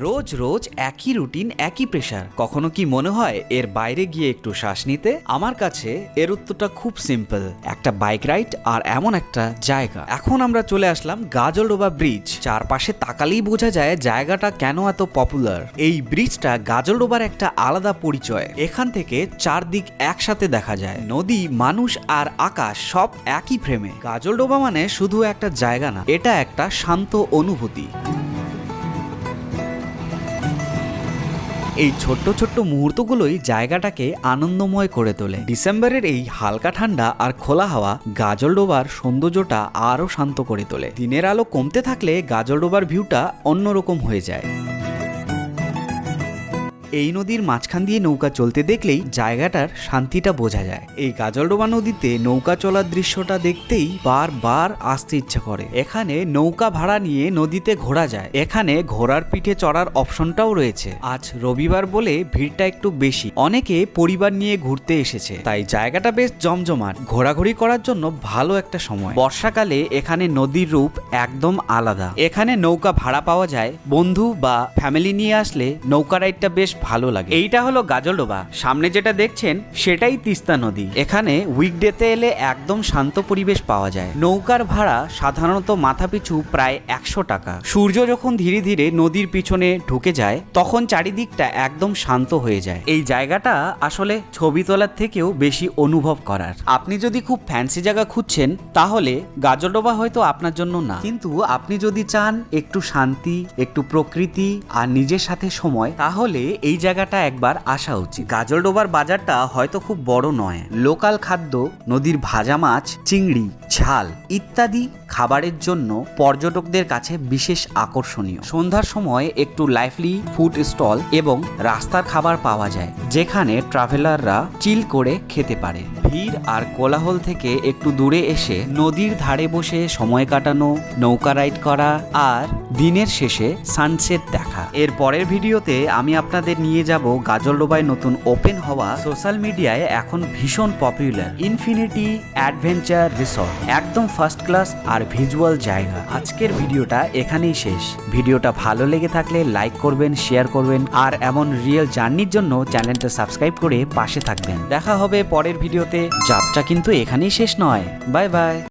রোজ রোজ একই রুটিন, একই প্রেশার। কখনো কি মনে হয় এর বাইরে গিয়ে একটু শ্বাস নিতে? আমার কাছে এর উত্তরটা খুব সিম্পল, একটা বাইক রাইড আর এমন একটা জায়গা। এখন আমরা চলে আসলাম গাজলডোবা ব্রিজ। চারপাশে তাকালেই বোঝা যায় জায়গাটা কেন এত পপুলার। এই ব্রিজটা গাজলডোবার একটা আলাদা পরিচয়। এখান থেকে চারদিক একসাথে দেখা যায়, নদী, মানুষ আর আকাশ সব একই ফ্রেমে। গাজলডোবা মানে শুধু একটা জায়গা না, এটা একটা শান্ত অনুভূতি। এই ছোট্ট ছোট্ট মুহূর্তগুলোই জায়গাটাকে আনন্দময় করে তোলে। ডিসেম্বরের এই হালকা ঠান্ডা আর খোলা হাওয়া গাজলডোবার সৌন্দর্যটা আরও শান্ত করে তোলে। দিনের আলো কমতে থাকলে গাজলডোবার ভিউটা অন্যরকম হয়ে যায়। এই নদীর মাঝখান দিয়ে নৌকা চলতে দেখলেই জায়গাটার শান্তিটা বোঝা যায়। এই গাজলডোবা নদীতে নৌকা চলার দৃশ্যটা দেখতেই বারবার আসতে ইচ্ছা করে। এখানে নৌকা ভাড়া নিয়ে নদীতে ঘোরা যায়। এখানে ঘোড়ার পিঠে চড়ার অপশনটাও রয়েছে। আজ রবিবার বলে ভিড়টা একটু বেশি, অনেকে পরিবার নিয়ে ঘুরতে এসেছে, তাই জায়গাটা বেশ জমজমাট। ঘোরাঘুরি করার জন্য ভালো একটা সময়। বর্ষাকালে এখানে নদীর রূপ একদম আলাদা। এখানে নৌকা ভাড়া পাওয়া যায়। বন্ধু বা ফ্যামিলি নিয়ে আসলে নৌকা রাইডটা বেশ ভালো লাগে। এইটা হলো গাজলডোবা। সামনে যেটা দেখছেন সেটাই তিস্তা নদী। এখানে উইকডেতে এলে একদম শান্ত পরিবেশ পাওয়া যায়। নৌকার ভাড়া সাধারণত মাথাপিছু প্রায় 100 টাকা। সূর্য যখন ধীরে ধীরে নদীর পিছনে ঢুকে যায় তখন চারিদিকটা একদম শান্ত হয়ে যায়। এই জায়গাটা আসলে ছবি তোলার থেকেও বেশি অনুভব করার। আপনি যদি খুব ফ্যান্সি জায়গা খুঁজছেন তাহলে গাজলডোবা হয়তো আপনার জন্য না, কিন্তু আপনি যদি চান একটু শান্তি, একটু প্রকৃতি আর নিজের সাথে সময়, তাহলে এই জায়গাটা একবার আসা উচিত। গাজলডোবার বাজারটা হয়তো খুব বড় নয়। লোকাল খাদ্য, নদীর ভাজা মাছ, চিংড়ি, ঝাল ইত্যাদি খাবারের জন্য পর্যটকদের কাছে বিশেষ আকর্ষণীয়। সন্ধ্যার সময় একটু লাইভলি ফুড স্টল এবং রাস্তার খাবার পাওয়া যায়, যেখানে ট্রাভেলাররা চিল করে খেতে পারে। ভিড় আর কোলাহল থেকে একটু দূরে এসে নদীর ধারে বসে সময় কাটানো, নৌকা রাইড করা আর দিনের শেষে সানসেট দেখা। এর পরের ভিডিওতে আমি আপনাদের নিয়ে যাব গাজলডোবায় নতুন ওপেন হওয়া, সোশ্যাল মিডিয়ায় এখন ভীষণ পপুলার ইনফিনিটি অ্যাডভেঞ্চার রিসর্ট। একদম ফার্স্ট ক্লাস আর ভিজুয়াল জায়গা। আজকের ভিডিওটা এখানেই শেষ। ভিডিওটা ভালো লেগে থাকলে লাইক করবেন, শেয়ার করবেন আর এমন রিয়েল জার্নির জন্য চ্যানেলটা সাবস্ক্রাইব করে পাশে থাকবেন। দেখা হবে পরের ভিডিওতে। যাত্রা কিন্তু এখানেই শেষ নয়। Bye bye.